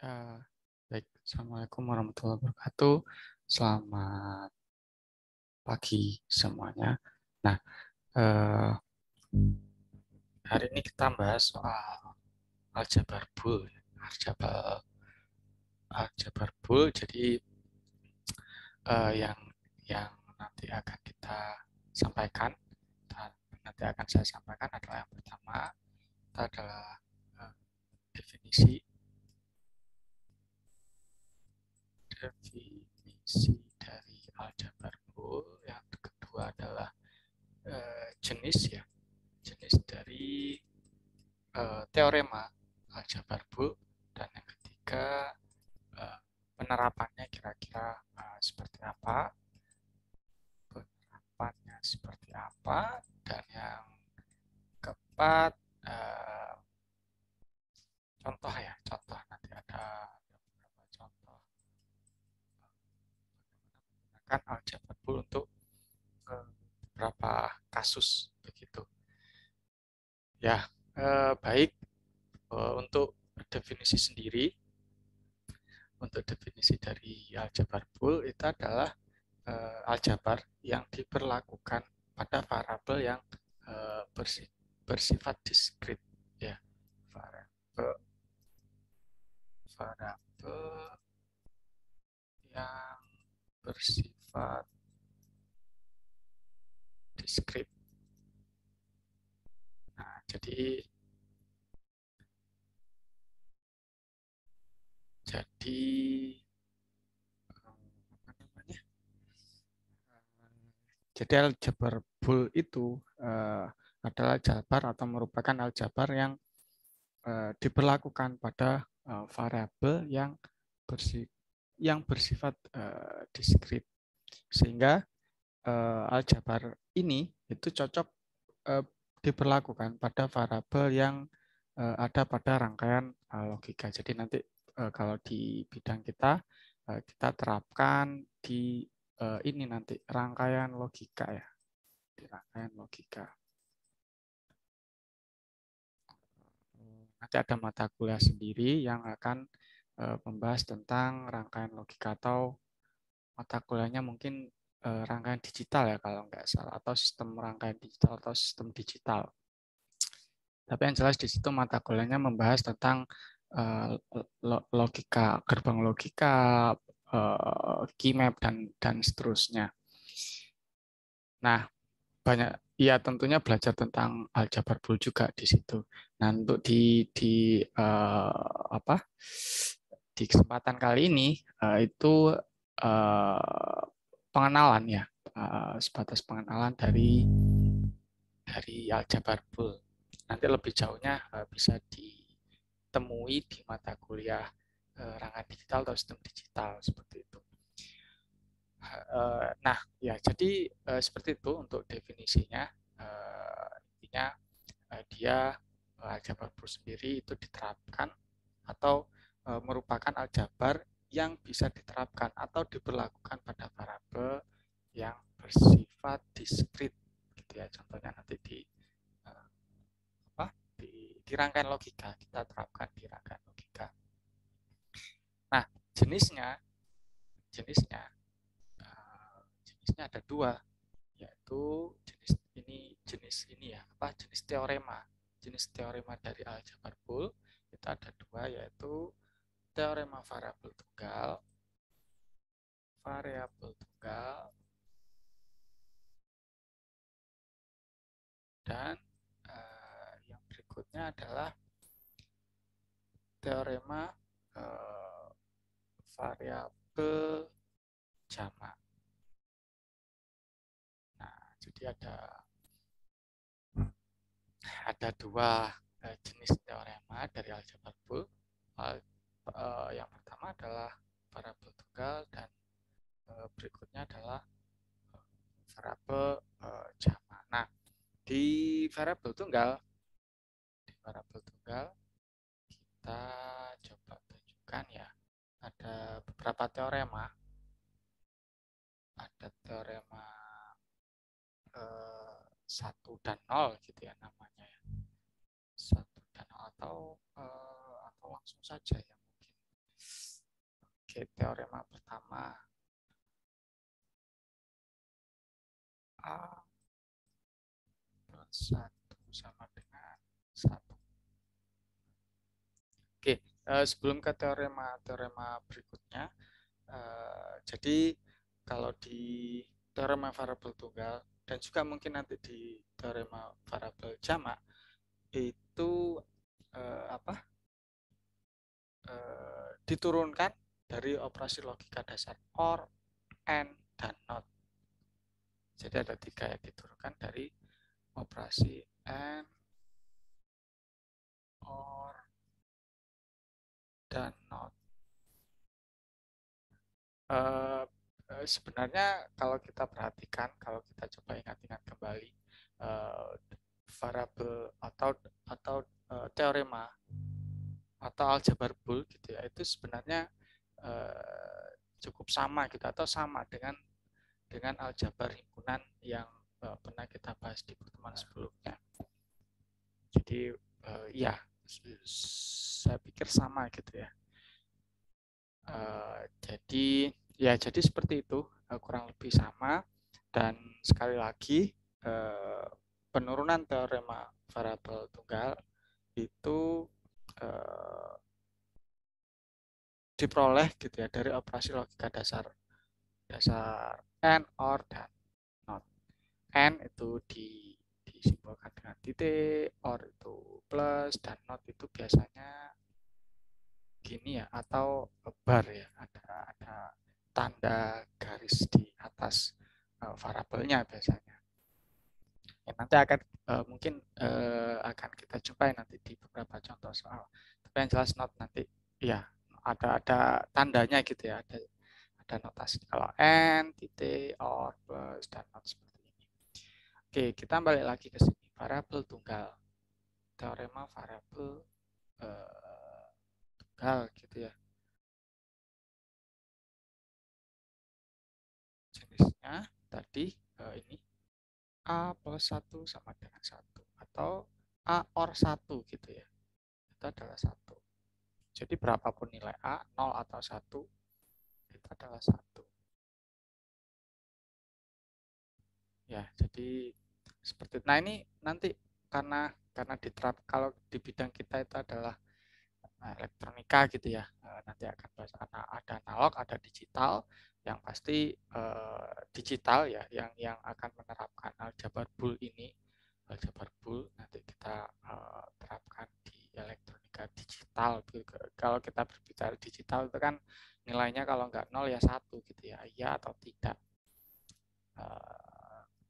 Eh, Baik, Assalamualaikum warahmatullahi wabarakatuh. Selamat pagi semuanya. Nah, eh, hari ini kita bahas soal aljabar Boole. Aljabar, aljabar Boole. Jadi yang nanti akan kita sampaikan dan nanti akan saya sampaikan adalah yang pertama, itu adalah eh, definisi definisi dari aljabar Boole. Yang kedua adalah jenis ya, jenis dari teorema aljabar Boole, dan yang ketiga penerapannya kira-kira seperti apa, penerapannya seperti apa, dan yang keempat contoh ya, contoh nanti ada beberapa contoh menggunakan aljabar Boole untuk beberapa kasus begitu ya. Baik, untuk definisi sendiri, untuk definisi dari aljabar Boole itu adalah aljabar yang diberlakukan pada variabel yang bersifat diskrit ya, variabel variabel yang bersifat diskrit. Nah, jadi apa namanya? Jadi aljabar Boole itu adalah aljabar atau merupakan aljabar yang diberlakukan pada variabel yang bersifat diskrit, sehingga aljabar ini itu cocok diberlakukan pada variabel yang ada pada rangkaian logika. Jadi nanti kalau di bidang kita kita terapkan di ini nanti rangkaian logika ya, di rangkaian logika. Nanti ada mata kuliah sendiri yang akan membahas tentang rangkaian logika, atau mata kuliahnya mungkin rangkaian digital ya kalau nggak salah, atau sistem rangkaian digital atau sistem digital. Tapi yang jelas di situ mata kuliahnya membahas tentang logika, gerbang logika, key map, dan seterusnya. Nah, banyak ya, tentunya belajar tentang aljabar Boole juga di situ. Nah, untuk apa, di kesempatan kali ini itu pengenalan ya, sebatas pengenalan dari aljabar Boole. Nanti lebih jauhnya bisa ditemui di mata kuliah rangkaian digital atau sistem digital seperti itu. Nah, ya jadi seperti itu untuk definisinya. Intinya dia aljabar Boole sendiri itu diterapkan atau merupakan aljabar yang bisa diterapkan atau diberlakukan pada variabel yang bersifat diskrit gitu ya. Contohnya nanti uh, apa di rangkaian logika, kita terapkan di rangkaian logika. Nah, jenisnya jenisnya jenisnya ada dua, yaitu jenis ini ya, apa, jenis teorema. Jenis teorema dari aljabar Boole itu ada dua, yaitu teorema variabel tunggal, dan yang berikutnya adalah teorema variabel jamak. Nah, jadi ada dua jenis teorema dari aljabar Boole. Yang pertama adalah variabel tunggal, dan berikutnya adalah variabel jamak. Nah, di variabel tunggal kita coba tunjukkan ya, ada beberapa teorema. Ada teorema 1 dan 0 gitu ya namanya ya. 1 dan 0, atau langsung saja ya mungkin. sebagai teorema pertama. A plus 1 sama dengan 1. Oke, sebelum ke teorema berikutnya, jadi kalau di teorema variabel tunggal dan juga mungkin nanti di teorema variabel jamak itu diturunkan dari operasi logika dasar OR, AND, dan NOT. Jadi ada 3 yang diturunkan dari operasi AND, OR, dan NOT. Sebenarnya kalau kita perhatikan, kalau kita coba ingat-ingat kembali variabel atau teorema atau aljabar Boole gitu ya, itu sebenarnya cukup sama gitu atau sama dengan aljabar himpunan yang pernah kita bahas di pertemuan sebelumnya. Jadi ya saya pikir sama gitu ya. Jadi seperti itu, kurang lebih sama. Dan sekali lagi penurunan teorema variabel tunggal itu diperoleh gitu ya dari operasi logika dasar AND, OR, dan NOT. AND itu disimbolkan dengan titik, OR itu plus, dan NOT itu biasanya gini ya, atau bar ya, ada tanda garis di atas variabelnya biasanya. Ya, nanti akan mungkin akan kita jumpai nanti di beberapa contoh soal. Tapi yang jelas NOT nanti ya ada tandanya gitu ya, ada notasi kalau N, titik, OR, plus, dan NOT seperti ini. Oke, kita balik lagi ke sini. Variabel tunggal. Teorema variabel tunggal gitu ya. Jenisnya tadi ini A plus 1 sama dengan 1 atau A OR 1 gitu ya. Itu adalah 1. Jadi berapapun nilai A, 0 atau 1, itu adalah 1. Ya, jadi seperti itu. Nah, ini nanti karena diterap kalau di bidang kita itu adalah elektronika gitu ya. Nanti akan bahas ada analog, ada digital. Yang pasti digital ya yang akan menerapkan aljabar Boole ini. Aljabar Boole nanti kita terapkan di elektronika digital. Kalau kita berbicara digital itu kan nilainya kalau nggak 0 ya 1 gitu ya. Iya atau tidak.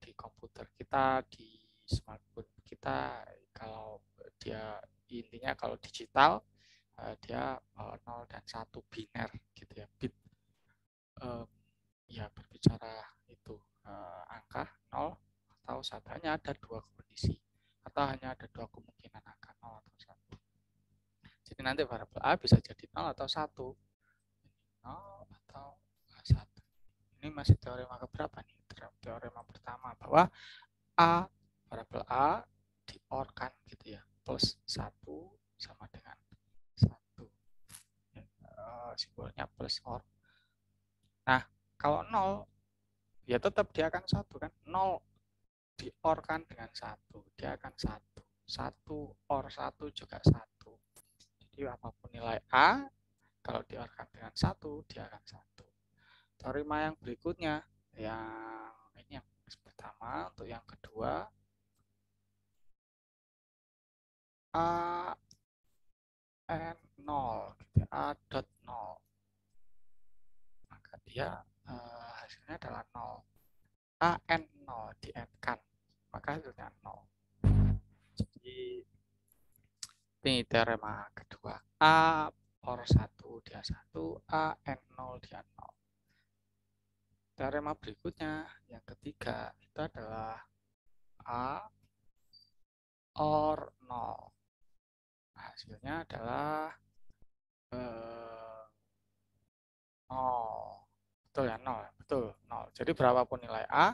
Di komputer kita, di smartphone kita, kalau dia intinya kalau digital dia 0 dan 1 biner gitu ya, bit. Ya berbicara itu angka 0 atau 1, hanya ada 2 kondisi atau hanya ada 2 kemungkinan angka 0 atau 1. Jadi nanti variabel A bisa jadi 0 atau 1. 0 atau 1. Ini masih teorema keberapa nih? Teorema pertama bahwa A, variabel A diorkan gitu ya, plus 1 sama dengan 1. Simbolnya plus OR. Nah, kalau 0 ya tetap dia akan 1 kan. 0 diorkan dengan 1, dia akan 1. 1 OR 1 juga 1. Jadi apapun nilai A, kalau diorkan dengan 1, dia akan 1. Teorema yang berikutnya, ini yang pertama. Untuk yang kedua, A N 0 gitu, A dot 0, maka dia hasilnya adalah 0. A N 0 di N kan, maka hasilnya 0. Jadi ini teorema kedua. A OR 1 dia 1, A N 0 dia 0. Teorema berikutnya yang ketiga itu adalah A OR 0. Hasilnya adalah 0. Betul ya, 0. Betul, 0. Jadi berapapun nilai A,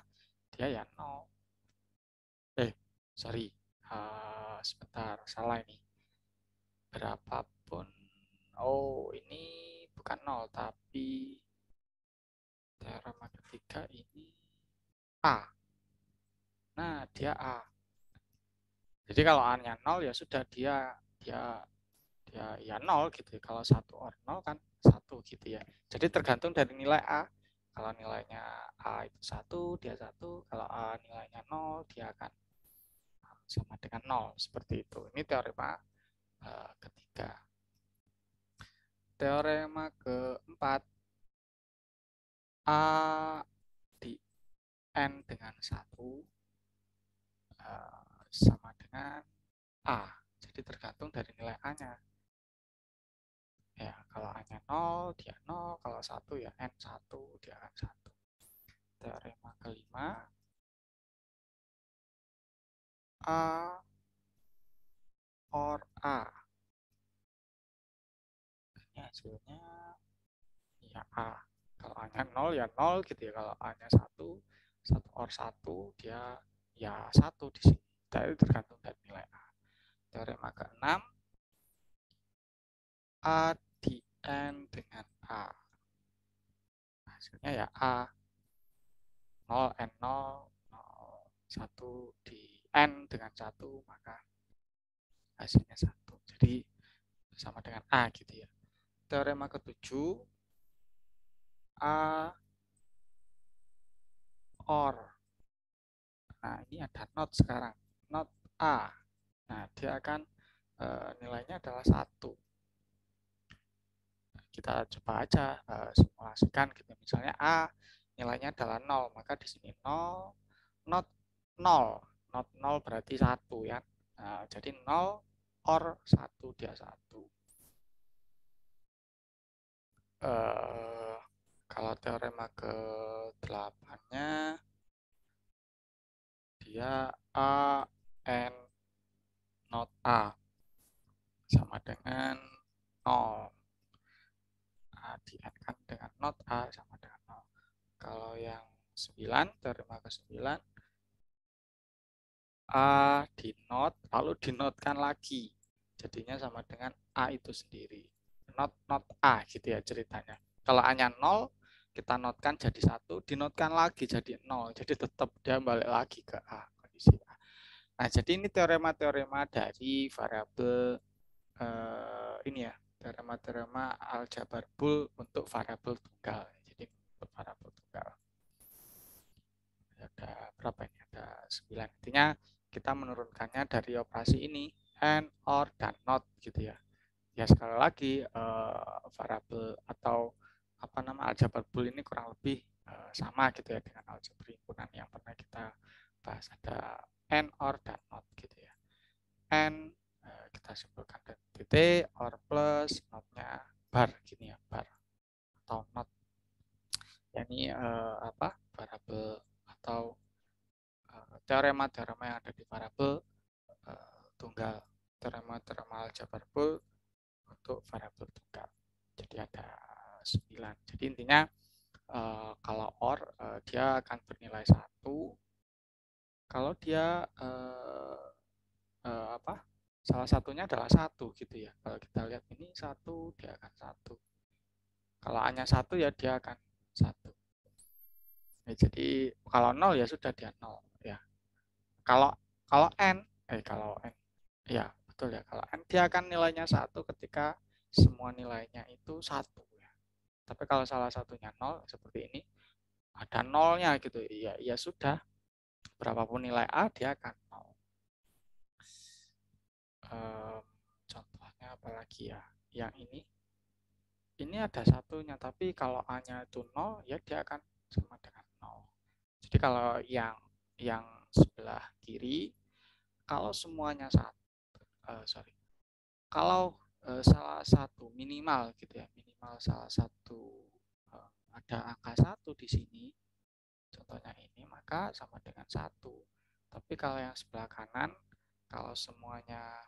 dia ya 0. Sorry. Sebentar, salah ini. Berapapun. Oh, ini bukan 0, tapi teorema ketiga ini A. Nah, dia A. Jadi kalau A-nya 0 ya sudah dia dia dia ya 0 gitu ya. Kalau 1 or 0 kan 1 gitu ya. Jadi tergantung dari nilai A. Kalau nilainya A itu 1, dia 1. Kalau A nilainya 0, dia akan sama dengan 0. Seperti itu. Ini teorema ketiga. Teorema keempat, A di N dengan 1 sama dengan A. Jadi tergantung dari nilai A-nya. Ya, kalau A-nya 0, dia 0. Kalau 1 ya N 1, dia akan 1. Teorema kelima, A or A. Ini hasilnya ya A. Kalau A-nya 0 ya 0 gitu ya. Kalau A-nya 1, 1 or 1 dia ya 1 di sini. Jadi tergantung dari nilai A. Teorema keenam, A di N dengan A. Hasilnya ya A. 0 N 0, 1 di N dengan 1, maka hasilnya 1. Jadi sama dengan A gitu ya. Teorema ketujuh, A or. Nah, ini ada not sekarang. Not A. Nah, dia akan nilainya adalah 1. Kita coba aja simulasikan gitu. Misalnya A nilainya adalah 0, maka di sini 0, not 0. Not 0 berarti 1 ya. Nah, jadi 0 or 1, dia 1. Kalau teorema ke-8-nya dia A and not A sama dengan 0. A di N kan dengan not A sama dengan 0. Kalau yang 9, teorema ke-9, A di not, lalu dinotkan lagi. Jadinya sama dengan A itu sendiri. Not A gitu ya ceritanya. Kalau A-nya 0, kita notkan jadi 1, dinotkan lagi jadi 0. Jadi tetap dia balik lagi ke A, kondisi A. Nah, jadi ini teorema-teorema dari variabel ini ya, teorema-teorema aljabar Boole untuk variabel tunggal. Jadi untuk variabel tunggal. Ada berapa ini? Ada 9. Intinya kita menurunkannya dari operasi ini, and, or, dan not gitu ya. Ya sekali lagi variabel atau apa nama aljabar Boole ini kurang lebih sama gitu ya dengan aljabar himpunan yang pernah kita bahas. Ada and, or, dan not gitu ya. And kita simpulkan dari titik, or plus, notnya bar gini ya, bar atau not. Ya, ini apa variabel atau teorema-teorema yang ada di variabel tunggal, teorema-teorema aljabar Boole untuk variabel tunggal. Jadi ada 9. Jadi intinya kalau or dia akan bernilai 1 kalau dia apa? Salah satunya adalah 1 gitu ya. Kalau kita lihat ini 1, dia akan 1. Kalau hanya 1 ya dia akan 1. Ya, jadi kalau 0 ya sudah dia 0 ya. Kalau kalau n kalau n ya betul ya, kalau n dia akan nilainya 1 ketika semua nilainya itu 1 ya. Tapi kalau salah satunya 0 seperti ini, ada nolnya gitu ya, ya sudah, berapapun nilai A dia akan 0. Contohnya apalagi ya, yang ini ada satunya, tapi kalau A-nya itu 0 ya dia akan sama dengan 0. Jadi kalau yang sebelah kiri, kalau semuanya kalau salah satu minimal gitu ya, minimal salah satu ada angka 1 di sini, contohnya ini, maka sama dengan 1. Tapi kalau yang sebelah kanan, kalau semuanya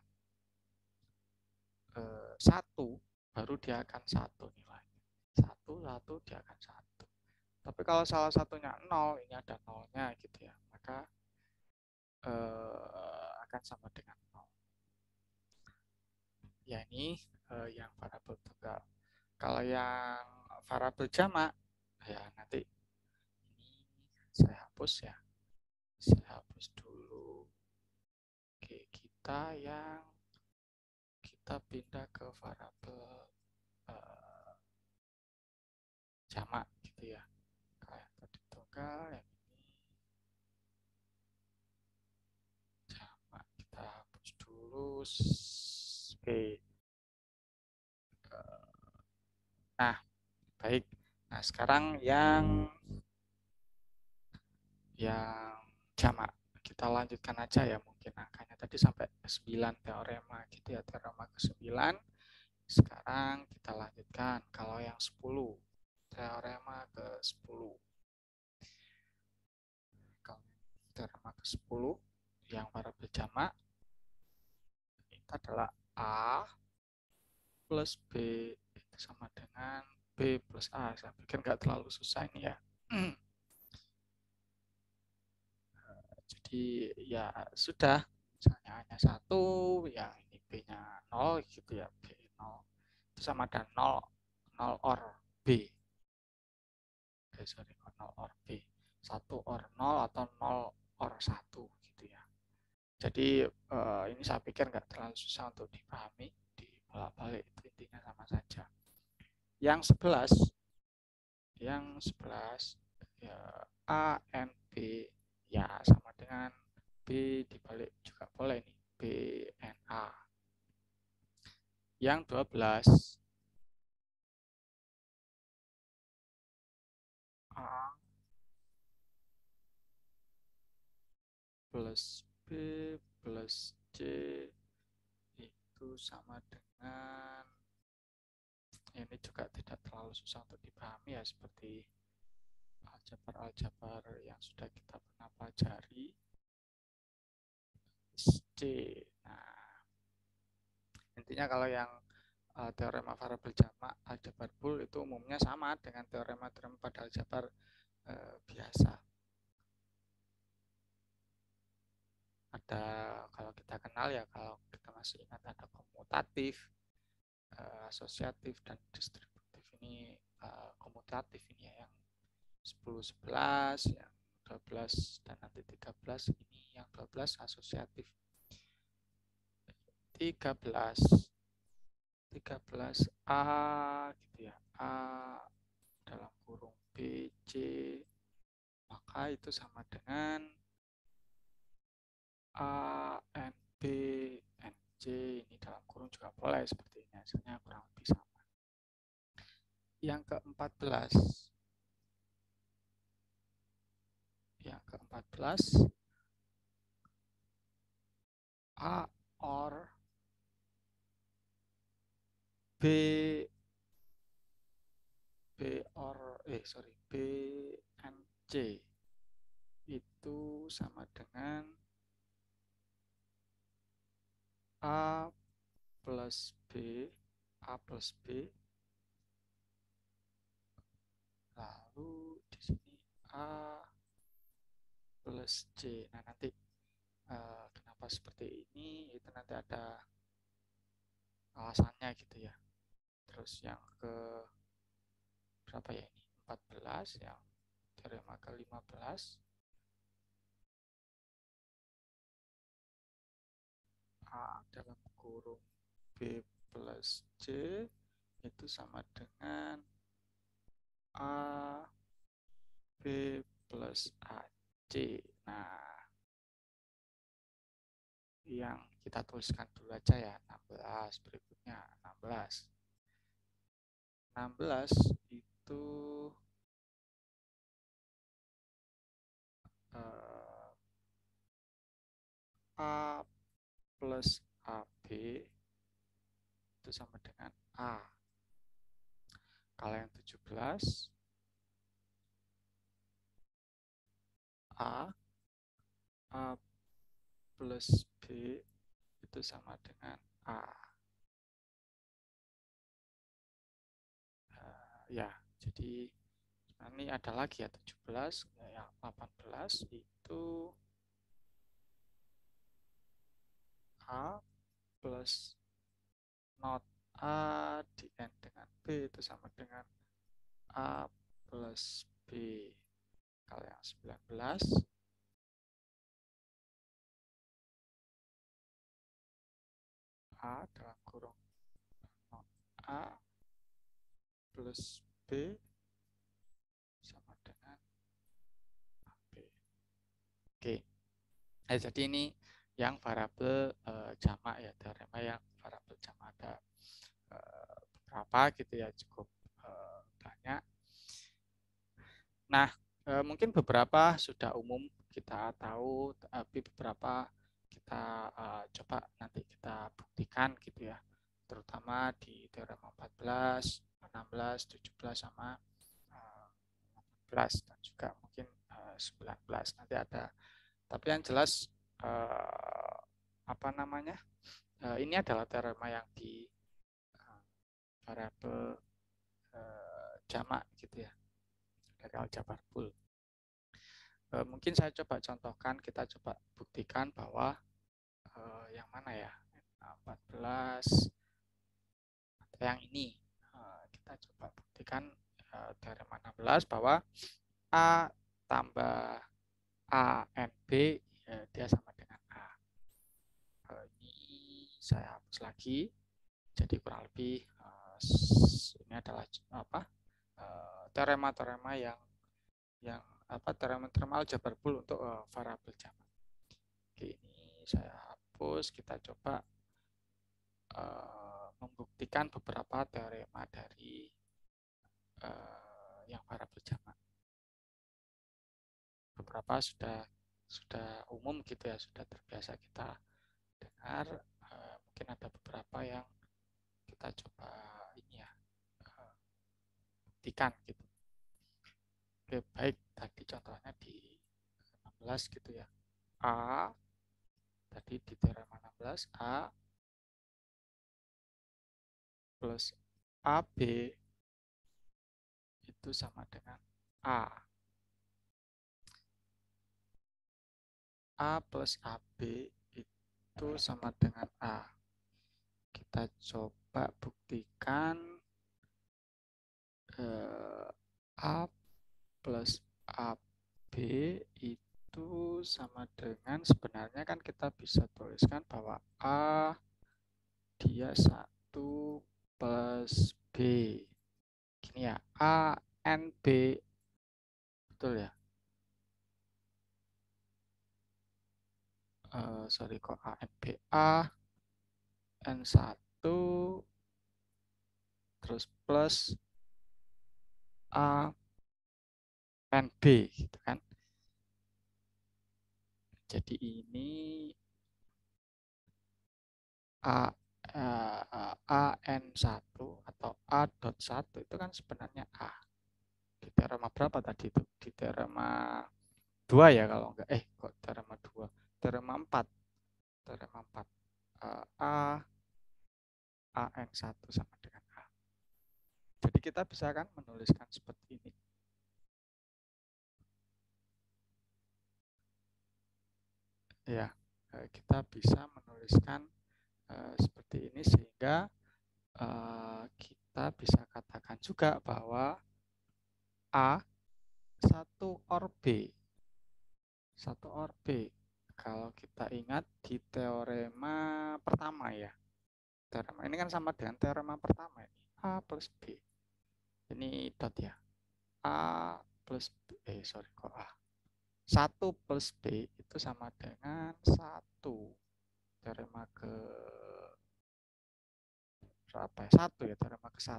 1, baru dia akan 1 nilainya. 1 dia akan 1. Tapi kalau salah satunya 0, ini ada nolnya gitu ya, maka akan sama dengan 0. Ya, ini yang variabel tunggal. Kalau yang variabel jamak, ya nanti ini saya hapus ya. Saya hapus dulu. Oke, kita pindah ke variabel jamak gitu ya. Kayak tadi tunggal, yang ini jamak. Kita hapus dulu. Oke. Nah, baik. Nah, sekarang yang jamak. Kita lanjutkan aja ya, mungkin angkanya tadi sampai 9 teorema gitu ya, teorema ke-9. Sekarang kita lanjutkan kalau yang 10, teorema ke-10. Kalau teorema ke-10 yang variabel jamak itu adalah A plus B itu sama dengan B plus A. Saya pikir nggak terlalu susah ini ya. Jadi ya sudah, misalnya hanya satu, ya ini B-nya 0 gitu ya, B 0 itu sama dengan 0, 0 or B. Sorry, 0 or B. 1 or 0 atau 0 or 1 gitu ya. Jadi ini saya pikir nggak terlalu susah untuk dipahami, dibolak-balik itu intinya sama saja. Yang 11 ya, A and B ya sama dengan B dibalik juga boleh nih, B and A. Yang 12 A plus B plus C itu sama dengan, ini juga tidak terlalu susah untuk dipahami ya, seperti aljabar yang sudah kita pernah pelajari. C. Nah, intinya kalau yang teorema variabel jamak aljabar Boole itu umumnya sama dengan teorema-teorema pada aljabar biasa. Ada, kalau kita kenal ya, kalau kita masih ingat, ada komutatif, asosiatif, dan distributif. Ini komutatif ini ya, yang 10 11, yang 12 dan nanti 13, ini yang 12 asosiatif. 13A gitu ya, A dalam kurung BC, maka itu sama dengan A N B N C, ini dalam kurung juga boleh seperti ini, hasilnya kurang lebih sama. Yang ke-14, A or B B and C itu sama dengan A plus B, lalu di sini A plus C. Nah, nanti kenapa seperti ini, itu nanti ada alasannya gitu ya. Terus yang ke berapa ya ini? 14, yang teorema ke-15, A dalam kurung B plus C itu sama dengan A B plus AC. Nah, yang kita tuliskan dulu aja ya, 16. Berikutnya 16. 16 itu A plus AB itu sama dengan A. Kalau yang 17, A plus B itu sama dengan A. Ya, jadi ini ada lagi ya, 17, ya 18 itu A plus not A di N dengan B B itu sama dengan A plus B. Kalau yang 19, A dalam kurung A plus B sama dengan AB. Oke. Jadi ini yang variabel jamak ya, teorema yang variabel jamak ada beberapa gitu ya, cukup banyak. Nah, mungkin beberapa sudah umum kita tahu, tapi beberapa kita coba nanti kita buktikan gitu ya, terutama di teorema 14, 16, 17 sama 18 dan juga mungkin 19 nanti ada. Tapi yang jelas apa namanya? Ini adalah teorema yang di variabel jamak gitu ya, dari aljabar Boole. Mungkin saya coba contohkan, kita coba buktikan bahwa yang mana ya, 14 atau yang ini. Kita coba buktikan teorema 16 bahwa A tambah A N B ya, dia sama dengan A. Ini saya hapus lagi. Jadi kurang lebih ini adalah apa teorema-teorema yang teorema aljabar Boole untuk variabel jamak. Oke, ini saya hapus. Kita coba membuktikan beberapa teorema dari yang variabel jamak. Beberapa sudah umum gitu ya, sudah terbiasa kita dengar. Mungkin ada beberapa yang kita coba ini ya, buktikan gitu. Oke, baik, tadi contohnya di 16 gitu ya. A tadi di teorema 16, A plus AB itu sama dengan A. A plus AB itu sama dengan A. Kita coba buktikan A plus AB itu sama dengan, sebenarnya kan kita bisa tuliskan bahwa A dia 1 plus B. Gini ya, A N B, betul ya? Sorry kok A N B, A N1 terus plus A N B gitu kan. Jadi ini AN1 atau A.1 itu kan sebenarnya A. Di teorema berapa tadi itu? Di teorema 2 ya kalau enggak. Kok teorema 2? Teorema 4. Teorema 4. AN1 sama dengan A. Jadi kita bisa kan menuliskan seperti ini. Ya, kita bisa menuliskan seperti ini sehingga kita bisa katakan juga bahwa A 1 or B 1 or B. Kalau kita ingat di teorema pertama ya. Teorema ini kan sama dengan teorema pertama ini. A plus B. Ini dot ya. A plus B. Sorry kok A. 1 plus B itu sama dengan 1. Teorema ke berapa ya? 1 ya, teorema ke 1.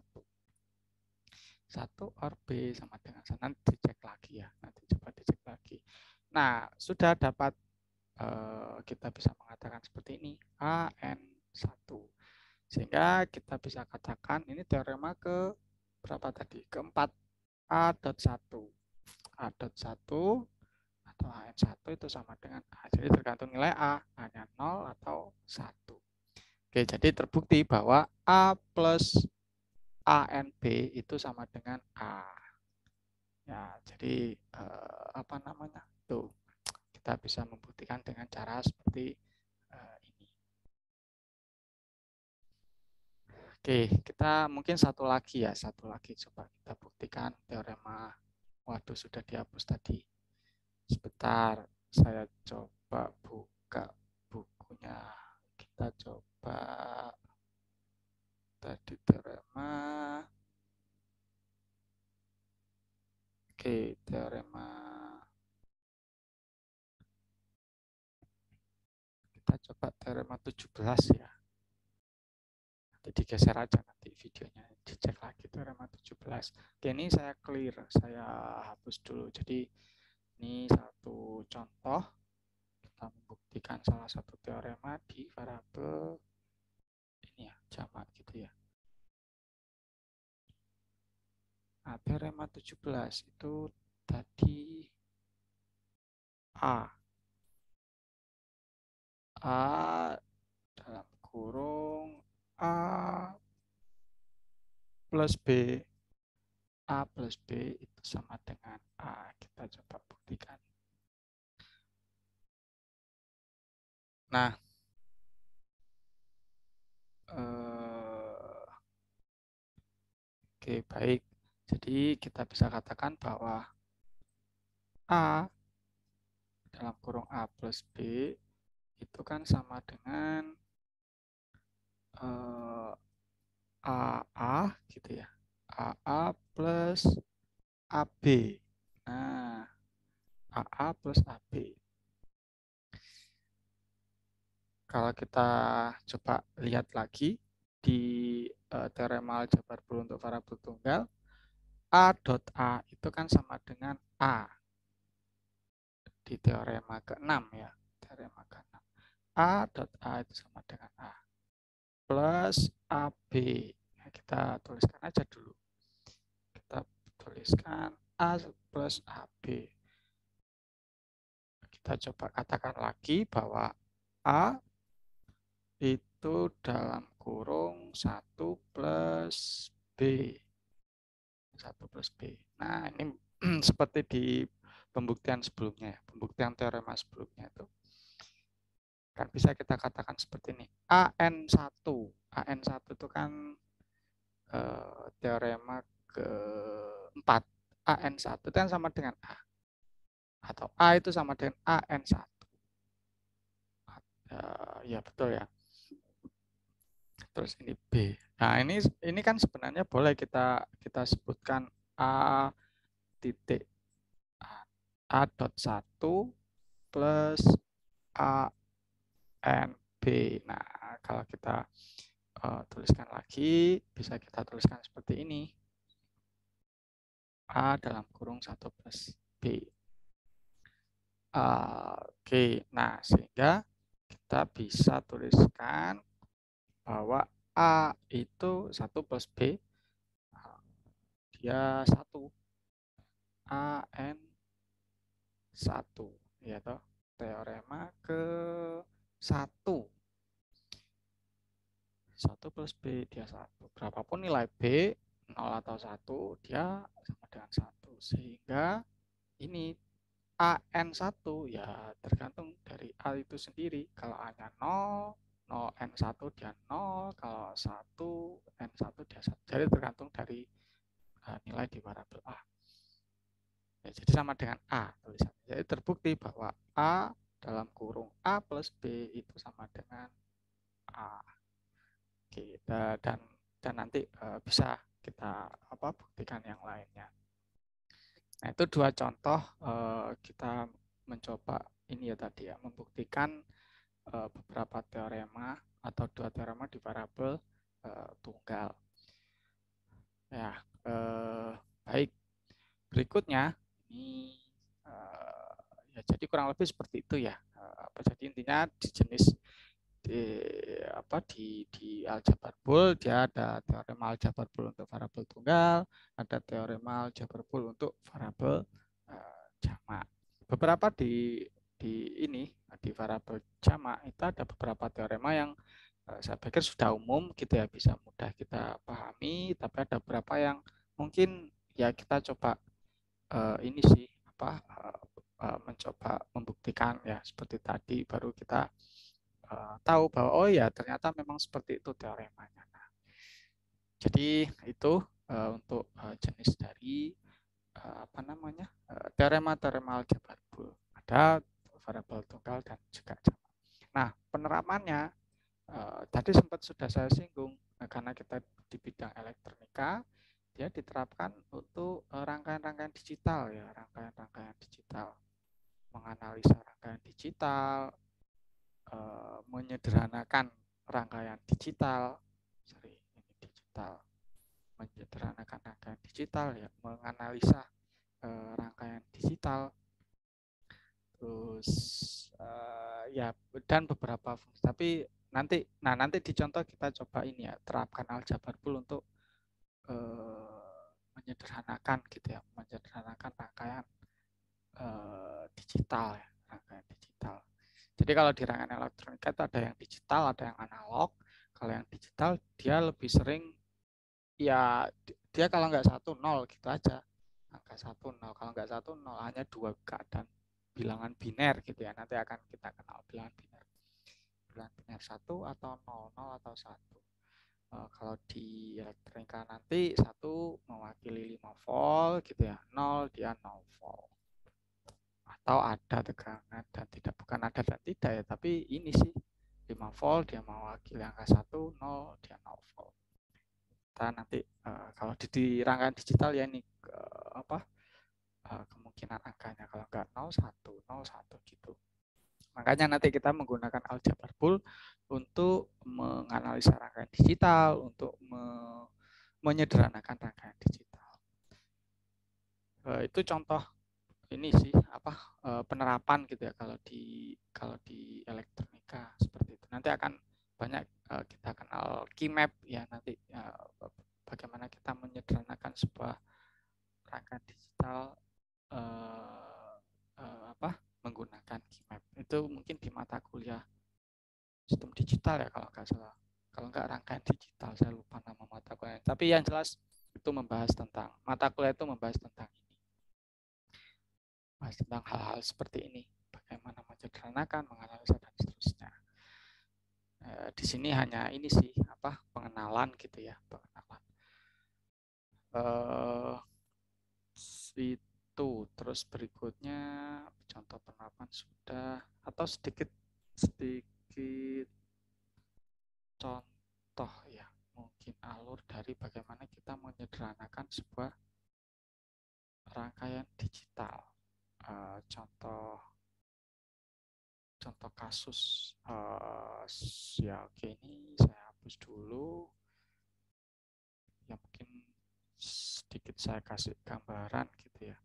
1 or B sama dengan 1. Nanti dicek lagi ya. Nanti coba dicek lagi. Nah, sudah dapat kita bisa mengatakan seperti ini, AN1. Sehingga kita bisa katakan ini teorema ke berapa tadi? Keempat, A.1. A.1 atau AN1 itu sama dengan A. Jadi tergantung nilai A, hanya 0 atau 1. Oke, jadi terbukti bahwa A plus ANB itu sama dengan A. Ya, jadi apa namanya? Tuh, kita bisa membuktikan dengan cara seperti ini. Oke, kita mungkin satu lagi ya, satu lagi coba kita buktikan teorema. Waduh, sudah dihapus tadi. Sebentar, saya coba buka bukunya. Kita coba tadi teorema. Oke, teorema. Kita coba teorema 17 ya. Nanti digeser aja nanti videonya, dicek lagi teorema 17. Oke, ini saya clear, saya hapus dulu. Jadi ini satu contoh, kita membuktikan salah satu teorema di variabel ini ya, jamak gitu ya. Nah, teorema 17 itu tadi A. A dalam kurung A plus B. A plus B itu sama dengan A. Kita coba buktikan. Nah, oke, baik. Jadi kita bisa katakan bahwa A dalam kurung A plus B itu kan sama dengan AA gitu ya. AA plus AB. Nah, AA plus AB. Kalau kita coba lihat lagi di teorema aljabar Boole untuk variabel tunggal, A dot A itu kan sama dengan A di teorema ke-6 ya. Teorema ke-6. A dot A itu sama dengan A plus AB. Nah, kita tuliskan aja dulu. Kita tuliskan A plus AB. Kita coba katakan lagi bahwa A itu dalam kurung 1 plus B. 1 plus B. Nah, ini seperti di pembuktian sebelumnya, pembuktian teorema sebelumnya itu. Kan bisa kita katakan seperti ini. AN1. AN1 itu kan teorema keempat. AN1 itu kan sama dengan A. Atau A itu sama dengan AN1. Ya betul ya. Terus ini B. Nah, ini kan sebenarnya boleh kita sebutkan A titik A dot 1 plus A N B. Nah, kalau kita tuliskan lagi, bisa kita tuliskan seperti ini. A dalam kurung 1 plus B. Oke, nah sehingga kita bisa tuliskan bahwa A itu 1 plus B, dia 1. AN 1, ya toh. Teorema ke-1. 1 plus B, dia 1. Berapapun nilai B, 0 atau 1, dia sama dengan 1. Sehingga ini AN1 ya tergantung dari A itu sendiri. Kalau A-nya 0, 0N1 dia 0, kalau 1 N1 dia 1. Jadi tergantung dari nilai di variabel A. Ya, jadi sama dengan A tulisannya. Jadi terbukti bahwa A dalam kurung A plus B itu sama dengan A. Oke, dan nanti bisa kita buktikan yang lainnya. Nah, itu dua contoh kita mencoba ini ya tadi ya, membuktikan beberapa teorema atau dua teorema di variabel tunggal. Ya, baik. Berikutnya ini ya jadi kurang lebih seperti itu ya. Jadi intinya di jenis di aljabar Boole dia ada teorema aljabar Boole untuk variabel tunggal, ada teorema aljabar Boole untuk variabel jamak. Beberapa di ini di variabel jamak itu ada beberapa teorema yang saya pikir sudah umum gitu ya, bisa mudah kita pahami, tapi ada beberapa yang mungkin ya kita coba ini sih mencoba membuktikan ya seperti tadi baru kita tahu bahwa oh ya ternyata memang seperti itu teoremanya. Nah, Jadi itu untuk jenis dari teorema-teorema aljabar Boole. Ada variabel tunggal dan juga jamak. Nah, penerapannya tadi sempat sudah saya singgung, karena kita di bidang elektronika, dia diterapkan untuk rangkaian-rangkaian digital ya, rangkaian-rangkaian digital, menganalisa rangkaian digital, menyederhanakan rangkaian digital, menyederhanakan rangkaian digital ya, menganalisa rangkaian digital, terus ya dan beberapa fungsi. Tapi nanti di contoh kita coba ini ya, terapkan aljabar Boole untuk menyederhanakan gitu ya, menyederhanakan rangkaian digital ya, rangkaian digital. Jadi kalau di rangkaian elektronika itu ada yang digital, ada yang analog. Kalau yang digital dia lebih sering ya, dia kalau nggak 1 0 gitu aja, angka 1 0. Kalau nggak 1 0 hanya 2 keadaan bilangan biner gitu ya. Nanti akan kita kenal bilangan biner 1 atau 0 atau 1. Kalau di elektronika nanti 1 mewakili 5 volt gitu ya, 0 dia 0 volt. Atau ada tegangan dan tidak, bukan ada dan tidak ya, tapi ini sih 5 volt dia mewakili angka 1, 0 dia 0 volt. Kita nanti kalau di rangkaian digital ya ini kemungkinan angkanya kalau enggak 0 1 0 1 gitu. Makanya nanti kita menggunakan aljabar Boole untuk menganalisa rangkaian digital, untuk menyederhanakan rangkaian digital. Itu contoh ini sih penerapan gitu ya kalau di elektronika seperti itu. Nanti akan banyak kita kenal keymap ya, nanti bagaimana kita menyederhanakan sebuah rangkaian digital menggunakan keymap. Itu mungkin di mata kuliah sistem digital ya kalau nggak salah. Kalau nggak rangkaian digital, saya lupa nama mata kuliah. Tapi yang jelas itu membahas tentang, mata kuliah itu membahas tentang ini. Membahas tentang hal-hal seperti ini. Bagaimana menyederhanakan, menganalisa, dan seterusnya. Di sini hanya ini sih, pengenalan gitu ya. Pengenalan. Itu. Terus berikutnya, contoh penerapan sudah. Atau sedikit contoh ya, mungkin alur dari bagaimana kita menyederhanakan sebuah rangkaian digital. Contoh kasus ya, oke, ini saya hapus dulu ya, mungkin sedikit saya kasih gambaran gitu ya,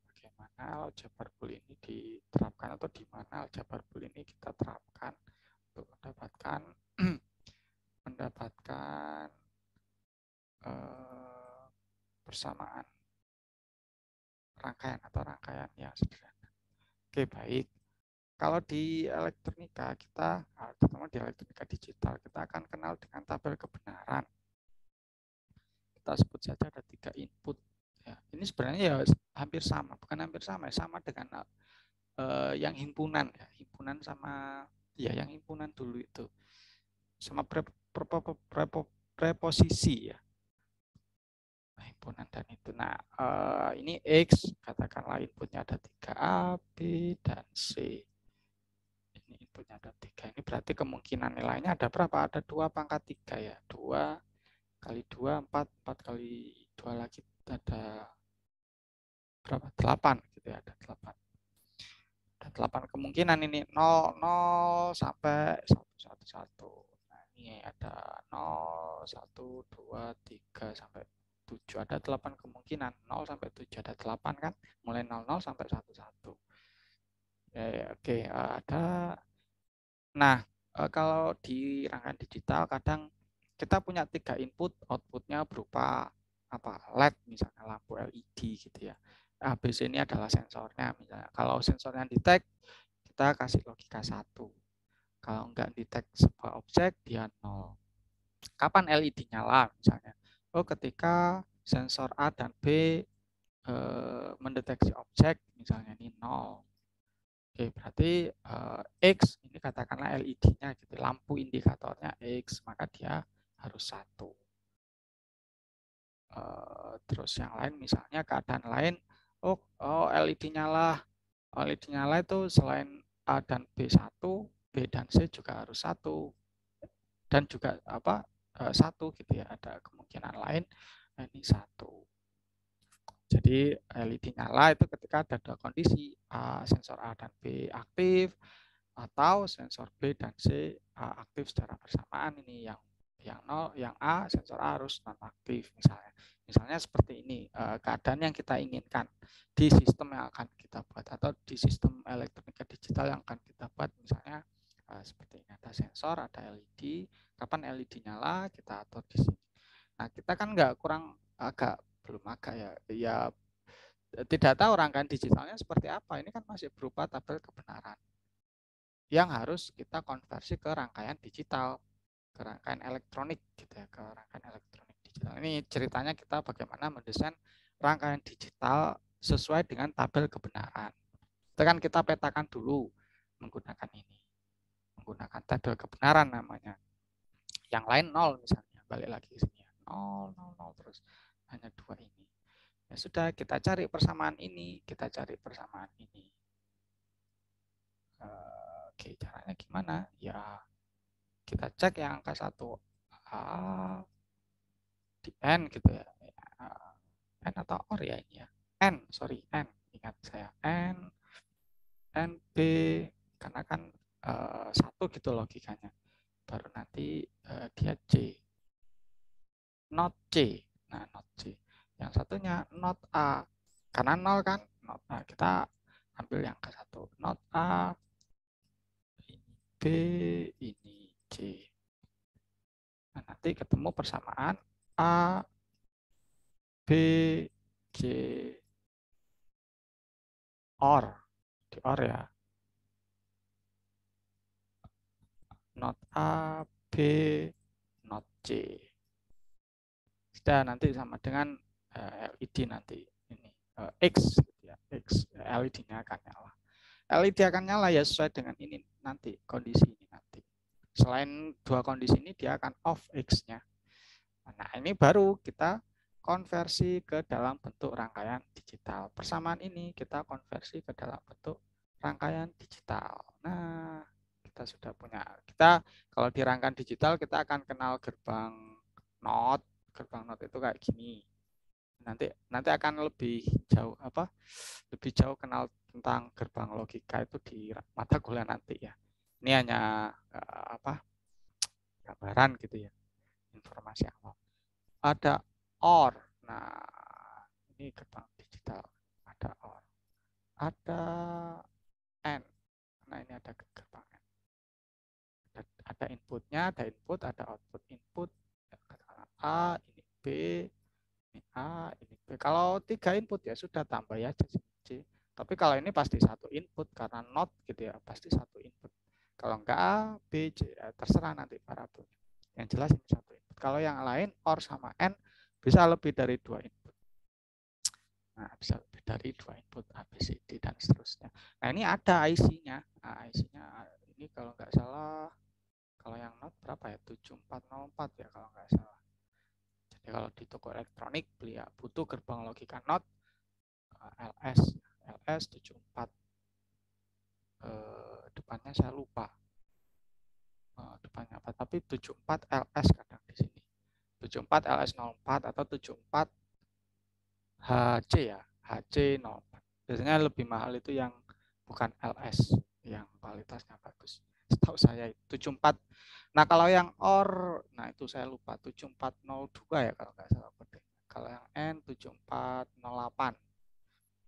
bagaimana aljabar Boole ini diterapkan, atau di mana aljabar Boole ini kita terapkan untuk mendapatkan persamaan rangkaian yang sederhana. Oke, baik. Kalau di elektronika kita, terutama di elektronika digital, kita akan kenal dengan tabel kebenaran. Kita sebut saja ada 3 input. Ya, ini sebenarnya ya hampir sama, bukan hampir sama, sama dengan yang himpunan ya, himpunan sama ya yang himpunan dulu itu, sama preposisi ya, himpunan dan itu. Nah, ini X, katakanlah inputnya ada 3A, B, dan C. Ini inputnya ada 3. Ini berarti kemungkinan nilainya ada berapa? Ada 2 pangkat 3 ya. 2 kali 2, 4. 4 kali 2 lagi ada berapa? 8 gitu ya. Ada 8. Ada 8 kemungkinan ini. 0, 0 sampai 1, 1, 1. Nah, ini ada 0, 1, 2, 3 sampai 7. Ada 8 kemungkinan. 0 sampai 7 ada 8 kan? Mulai 00 sampai 11. Ya, oke, ada. Nah, kalau di rangkaian digital kadang kita punya 3 input, outputnya berupa LED misalnya, lampu LED gitu ya. ABC ini adalah sensornya misalnya. Kalau sensornya detect, kita kasih logika 1. Kalau enggak detect sebuah objek, dia 0. Kapan LED nyala misalnya? Oh, ketika sensor A dan B mendeteksi objek, misalnya ini 0. Oke, berarti X ini katakanlah LED-nya gitu, lampu indikatornya X, maka dia harus 1. Terus yang lain misalnya keadaan lain, LED nyala. LED nyala itu selain A dan B1, B dan C juga harus 1. Dan juga 1 gitu ya, ada kemungkinan lain ini 1. Jadi LED nyala itu ketika ada 2 kondisi, sensor A dan B aktif atau sensor B dan C aktif secara bersamaan. Ini yang A sensor A harus non aktif misalnya. Misalnya seperti ini keadaan yang kita inginkan di sistem yang akan kita buat atau di sistem elektronika digital yang akan kita buat, misalnya seperti ini, ada sensor, ada LED. Kapan LED nyala kita atur di sini. Nah, kita kan belum agak ya tidak tahu rangkaian digitalnya seperti apa. Ini kan masih berupa tabel kebenaran yang harus kita konversi ke rangkaian digital, ke rangkaian elektronik gitu ya, ke rangkaian elektronik digital. Ini ceritanya kita bagaimana mendesain rangkaian digital sesuai dengan tabel kebenaran. Itu kan kita petakan dulu menggunakan ini, menggunakan tabel kebenaran namanya. Yang lain 0 misalnya, balik lagi ke sini, 0, 0, 0 terus hanya 2 ini. Ya sudah, kita cari persamaan ini, kita cari persamaan ini. Oke, caranya gimana? Ya, kita cek yang angka 1 di N gitu ya. N atau OR ya ini ya. N, sorry, N. Ingat saya, N, B, karena kan 1 gitu logikanya. Baru nanti dia C. Not C. Nah, not C. Yang satunya not A. Karena 0 kan, not A. Kita ambil yang ke 1. Not A, ini B, ini C. Nah, nanti ketemu persamaan A, B, C, OR. Di OR ya. Not A, B, not C. Sudah, nanti sama dengan LED nanti. Ini X, ya. X, LED-nya akan nyala. LED akan nyala ya sesuai dengan ini nanti, kondisi ini nanti. Selain 2 kondisi ini, dia akan off X-nya. Nah, ini baru kita konversi ke dalam bentuk rangkaian digital. Persamaan ini kita konversi ke dalam bentuk rangkaian digital. Nah, kita sudah punya. Kita kalau di rangkaian digital kita akan kenal gerbang NOT. Gerbang NOT itu kayak gini. Nanti akan lebih jauh lebih jauh kenal tentang gerbang logika itu di mata kuliah nanti ya. Ini hanya gambaran gitu ya, informasi awal. Ada OR. Nah, ini gerbang digital. Ada OR. Ada N. Nah, ini ada gerbang N. Ada inputnya, ada input, ada output. Input A, ini B, ini A, ini B. Kalau 3 input ya sudah tambah ya C. Tapi kalau ini pasti 1 input karena not gitu ya, pasti 1 input. Kalau enggak A, B, C, ya terserah nanti parabelnya. Yang jelas ini 1 input. Kalau yang lain OR sama N bisa lebih dari 2 input. Nah, bisa lebih dari 2 input A, B, C, D, dan seterusnya. Nah, ini ada IC-nya. Nah, IC-nya ini kalau nggak salah, kalau yang not berapa ya? 7404 ya kalau nggak salah. Jadi kalau di toko elektronik beli ya, butuh gerbang logika not LS 74. Depannya saya lupa. Depannya apa? Tapi 74 LS kadang di sini. 74 LS04 atau 74 HC ya, HC04. Biasanya lebih mahal itu yang bukan LS, yang kualitasnya bagus. Setahu saya 74. Nah, kalau yang OR, nah itu saya lupa, 7402 ya kalau nggak salah kode. Kalau yang N 7408.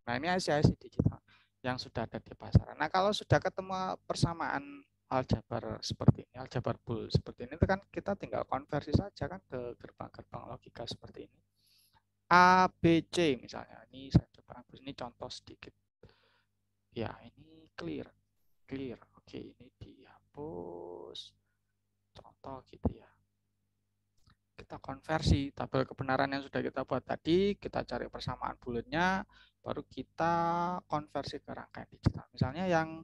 Nah, ini IC-IC digital yang sudah ada di pasaran. Nah, kalau sudah ketemu persamaan aljabar seperti ini, aljabar bool seperti ini, itu kan kita tinggal konversi saja kan ke gerbang-gerbang logika seperti ini. A, B, C misalnya. Ini saya coba hapus, ini contoh sedikit. Ya, ini clear. Clear. Oke, ini dihapus. Contoh gitu ya. Kita konversi tabel kebenaran yang sudah kita buat tadi, kita cari persamaan bulatnya, baru kita konversi ke rangkaian digital. Misalnya yang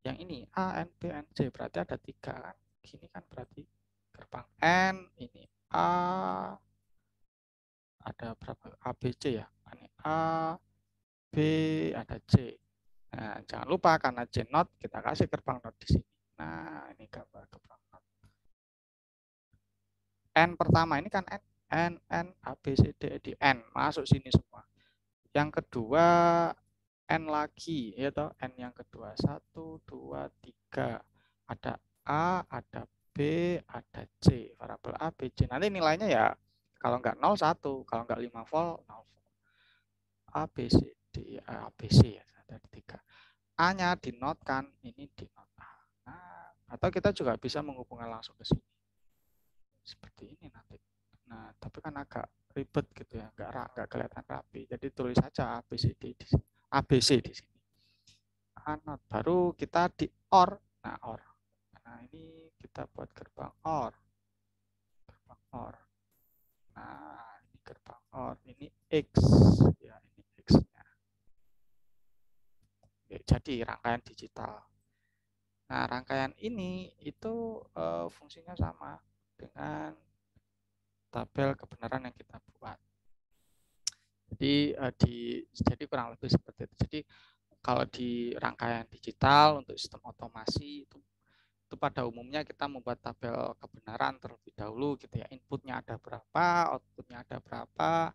ini A, N, B, N, C berarti ada 3 kan. Gini kan berarti gerbang N, ini A, ada berapa? A, B, C ya. Ini A, B, ada C. Nah, jangan lupa karena C not kita kasih gerbang not di sini. Nah, ini gambar gerbang not. N pertama ini kan N, A, B, C, D, di N masuk sini semua. Yang kedua N lagi, ya toh, N yang kedua 1, 2, 3. Ada A, ada B, ada C. Variabel A, B, C. Nanti nilainya ya kalau nggak 0, 1. Kalau nggak 5 volt, 0 volt. A, B, C, D, A, B, C ya. Ada 3. A-nya dinotkan, ini dinot A. Nah, atau kita juga bisa menghubungkan langsung ke sini. Seperti ini nanti. Nah, tapi kan agak ribet gitu ya, nggak kelihatan rapi. Jadi tulis saja A, B, C, D di sini. A, B, C di sini. Not. Baru kita di OR. Nah, OR. Nah, ini kita buat gerbang OR. Gerbang OR. Nah, ini gerbang OR. Ini X. Ya, ini X-nya. Jadi rangkaian digital. Nah, rangkaian ini itu fungsinya sama dengan tabel kebenaran yang kita buat. Jadi kurang lebih seperti itu. Jadi kalau di rangkaian digital untuk sistem otomasi itu pada umumnya kita membuat tabel kebenaran terlebih dahulu gitu ya. Inputnya ada berapa, outputnya ada berapa,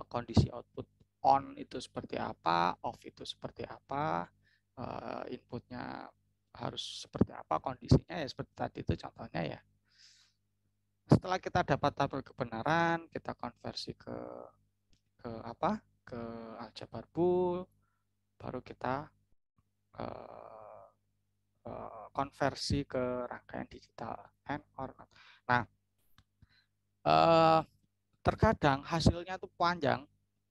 kondisi output on itu seperti apa, off itu seperti apa, inputnya harus seperti apa, kondisinya ya seperti tadi itu contohnya ya. Setelah kita dapat tabel kebenaran, kita konversi ke apa? Ke aljabar bool, baru kita konversi ke rangkaian digital and or not. Nah, terkadang hasilnya itu panjang,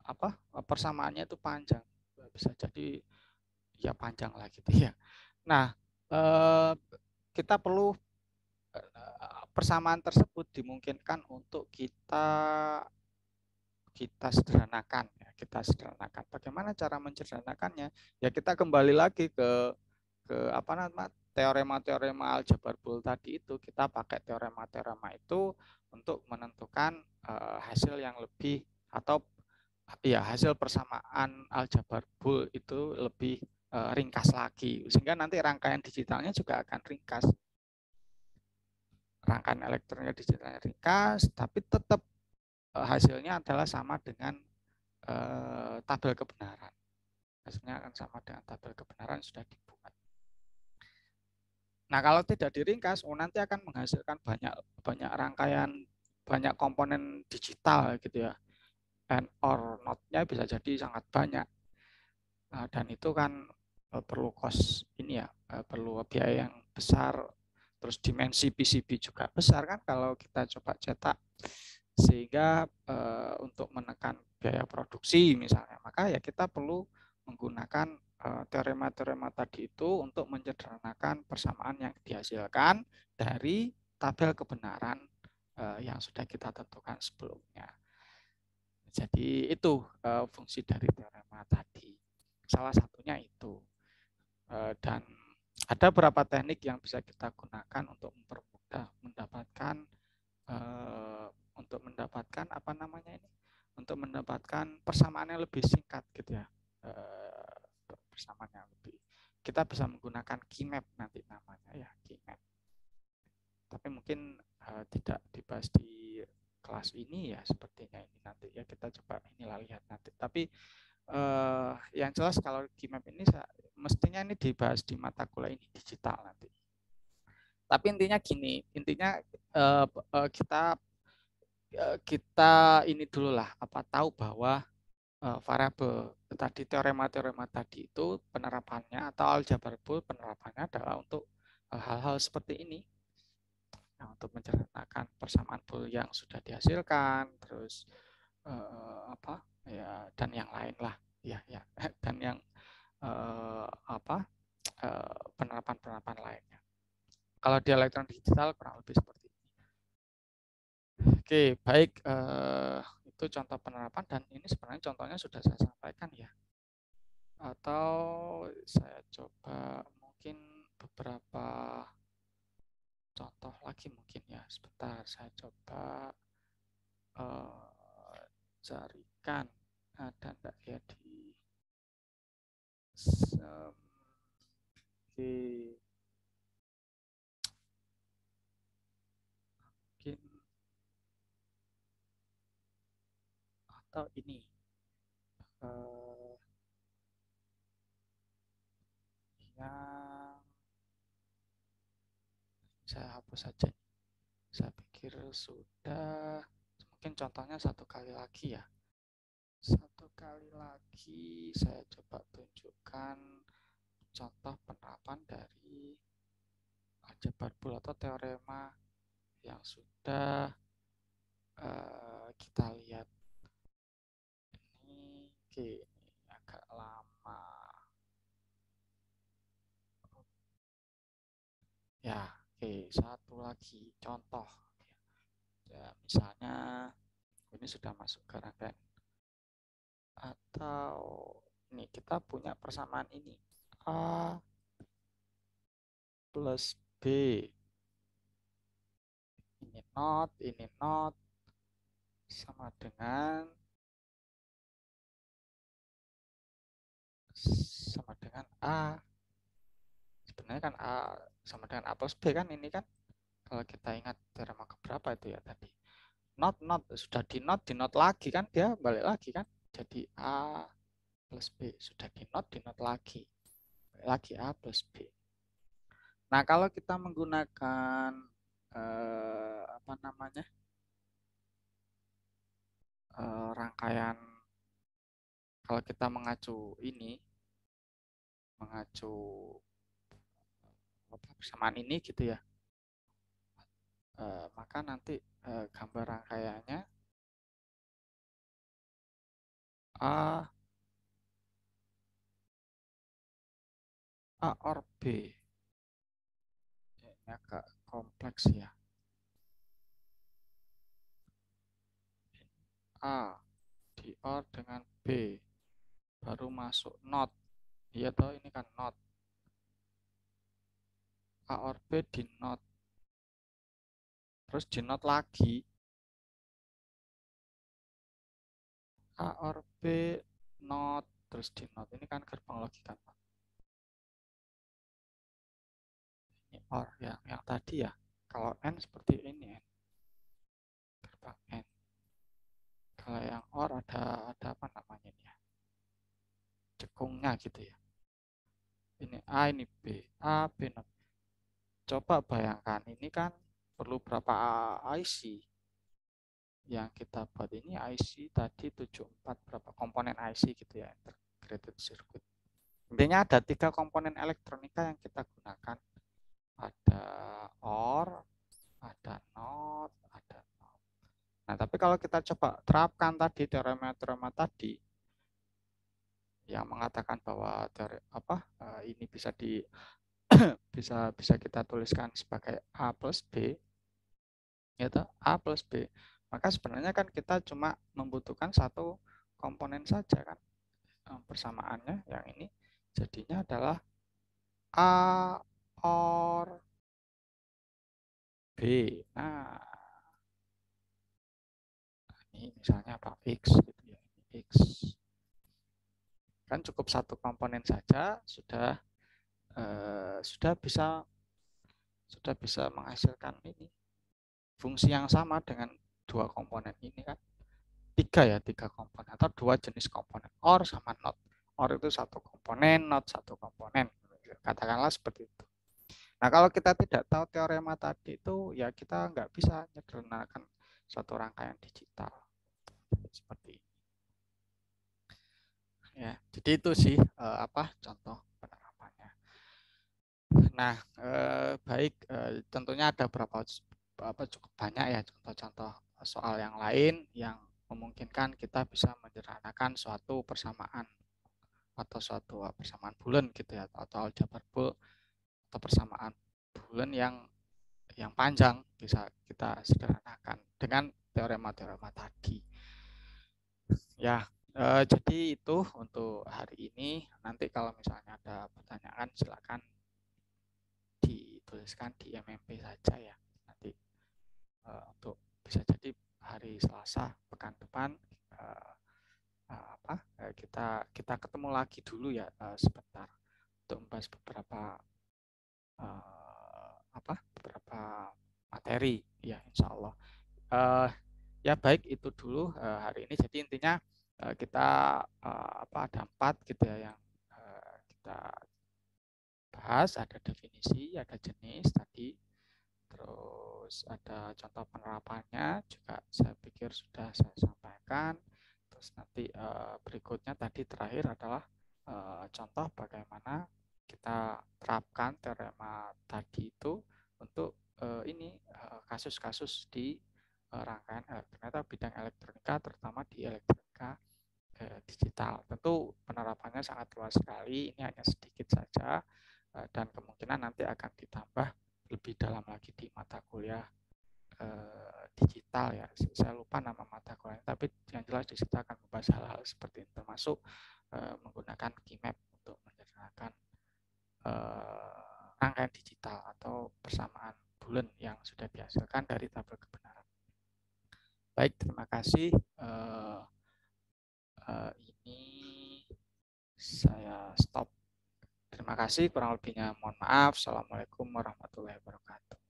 apa persamaannya itu panjang, bisa jadi ya panjang lah gitu ya. Nah, kita perlu persamaan tersebut dimungkinkan untuk kita sederhanakan ya, kita sederhanakan. Bagaimana cara menyederhanakannya? Ya kita kembali lagi ke apa namanya teorema-teorema aljabar bool tadi itu, kita pakai teorema-teorema itu untuk menentukan hasil yang lebih atau ya hasil persamaan aljabar bool itu lebih ringkas lagi, sehingga nanti rangkaian digitalnya juga akan ringkas. Rangkaian elektronika digitalnya ringkas, tapi tetap hasilnya adalah sama dengan tabel kebenaran. Hasilnya akan sama dengan tabel kebenaran yang sudah dibuat. Nah, kalau tidak diringkas, nanti akan menghasilkan banyak rangkaian, banyak komponen digital gitu ya. And or not-nya bisa jadi sangat banyak. Nah, dan itu kan perlu cost ini ya, perlu biaya yang besar. Terus dimensi PCB juga besar kan kalau kita coba cetak. Sehingga untuk menekan biaya produksi misalnya, maka ya kita perlu menggunakan teorema-teorema tadi itu untuk menyederhanakan persamaan yang dihasilkan dari tabel kebenaran yang sudah kita tentukan sebelumnya. Jadi itu fungsi dari teorema tadi. Salah satunya itu. Dan ada beberapa teknik yang bisa kita gunakan untuk mempermudah mendapatkan apa namanya ini, untuk mendapatkan persamaan yang lebih singkat gitu ya, persamaan yang lebih, kita bisa menggunakan keymap nanti namanya ya, keymap. Tapi mungkin tidak dibahas di kelas ini ya, sepertinya ini nanti ya kita coba inilah lihat nanti. Tapi yang jelas kalau keymap ini mestinya ini dibahas di mata kuliah ini digital nanti. Tapi intinya gini, intinya kita ini dulu lah, tahu bahwa variabel tadi, teorema-teorema tadi itu penerapannya atau aljabar bool penerapannya adalah untuk hal-hal seperti ini. Nah, untuk menceritakan persamaan bool yang sudah dihasilkan, terus dan yang lain lah ya dan yang penerapan-penerapan lainnya. Kalau di elektron digital kurang lebih seperti ini. Oke, baik, itu contoh penerapan, dan ini sebenarnya contohnya sudah saya sampaikan ya. Atau saya coba mungkin beberapa contoh lagi mungkin ya. Sebentar, saya coba carikan ada enggak ya di mungkin atau ini yang saya hapus saja. Saya pikir sudah. Mungkin contohnya satu kali lagi ya. Satu kali lagi saya coba tunjukkan contoh penerapan dari aljabar bul atau teorema yang sudah kita lihat. Ini agak lama. Ya, satu lagi contoh. Ya, misalnya ini sudah masuk ke rangkaian. Atau ini kita punya persamaan ini. A plus B. Ini not sama dengan A. Sebenarnya kan A sama dengan A plus B kan ini kan. Kalau kita ingat teorema keberapa itu ya tadi. Not sudah di not lagi kan, dia balik lagi kan. Jadi A plus B sudah di not lagi. Balik lagi A plus B. Nah, kalau kita menggunakan apa namanya? Rangkaian, kalau kita mengacu persamaan ini gitu ya, maka nanti gambar rangkaiannya A or B. Ini agak kompleks ya. A di or dengan B, baru masuk not. Iya toh, ini kan not. A or B di not, terus di not lagi. A or B not, terus di not. Ini kan gerbang logika not. Ini or yang tadi ya. Kalau N seperti ini N. Gerbang N. Kalau yang or ada apa namanya ini ya? Cekungnya gitu ya. Ini A, ini B. A, B not. Coba bayangkan, ini kan perlu berapa IC. Yang kita buat ini IC tadi 74 berapa komponen IC gitu ya, integrated circuit. Intinya ada 3 komponen elektronika yang kita gunakan. Ada OR, ada NOT, ada NOT. Nah, tapi kalau kita coba terapkan tadi teorema-teorema tadi yang mengatakan bahwa ini bisa bisa kita tuliskan sebagai A plus B, yaitu A plus B. Maka sebenarnya kan kita cuma membutuhkan satu komponen saja kan. Persamaannya yang ini jadinya adalah A or B. Nah, ini misalnya apa? X gitu ya. X. Kan cukup satu komponen saja sudah bisa menghasilkan ini fungsi yang sama dengan dua komponen ini kan. Tiga komponen atau dua jenis komponen, OR sama NOT. OR itu satu komponen, NOT satu komponen. Katakanlah seperti itu. Nah, kalau kita tidak tahu teorema tadi itu, ya kita nggak bisa menyederhanakan satu rangkaian digital. Seperti ini. Ya, jadi itu sih contoh penerapannya. Nah, baik, tentunya ada cukup banyak ya contoh-contoh soal yang lain yang memungkinkan kita bisa menyederhanakan suatu persamaan atau suatu persamaan bulan gitu ya, atau aljabar bul atau persamaan bulan yang panjang bisa kita sederhanakan dengan teorema-teorema tadi. Ya, jadi itu untuk hari ini. Nanti kalau misalnya ada pertanyaan silakan di dituliskan di MMP saja ya. Nanti untuk bisa jadi hari Selasa pekan depan kita ketemu lagi dulu ya sebentar untuk membahas beberapa materi ya, insya Allah. Ya baik, itu dulu hari ini. Jadi intinya kita ada 4 gitu ya yang kita bahas. Ada definisi, ada jenis tadi, terus ada contoh penerapannya juga saya pikir sudah saya sampaikan. Terus nanti berikutnya tadi terakhir adalah contoh bagaimana kita terapkan teorema tadi itu untuk kasus-kasus di rangkaian ternyata bidang elektronika, terutama di elektronika digital. Tentu penerapannya sangat luas sekali, ini hanya sedikit saja dan kemungkinan nanti akan ditambah lebih dalam lagi di mata kuliah digital ya. Saya lupa nama mata kuliahnya, tapi yang jelas di situ akan membahas hal-hal seperti ini, termasuk menggunakan KeyMap untuk menyederhanakan rangkaian digital atau persamaan bulan yang sudah dihasilkan dari tabel kebenaran. Baik, terima kasih. Ini saya stop. Terima kasih, kurang lebihnya mohon maaf. Assalamualaikum warahmatullahi wabarakatuh.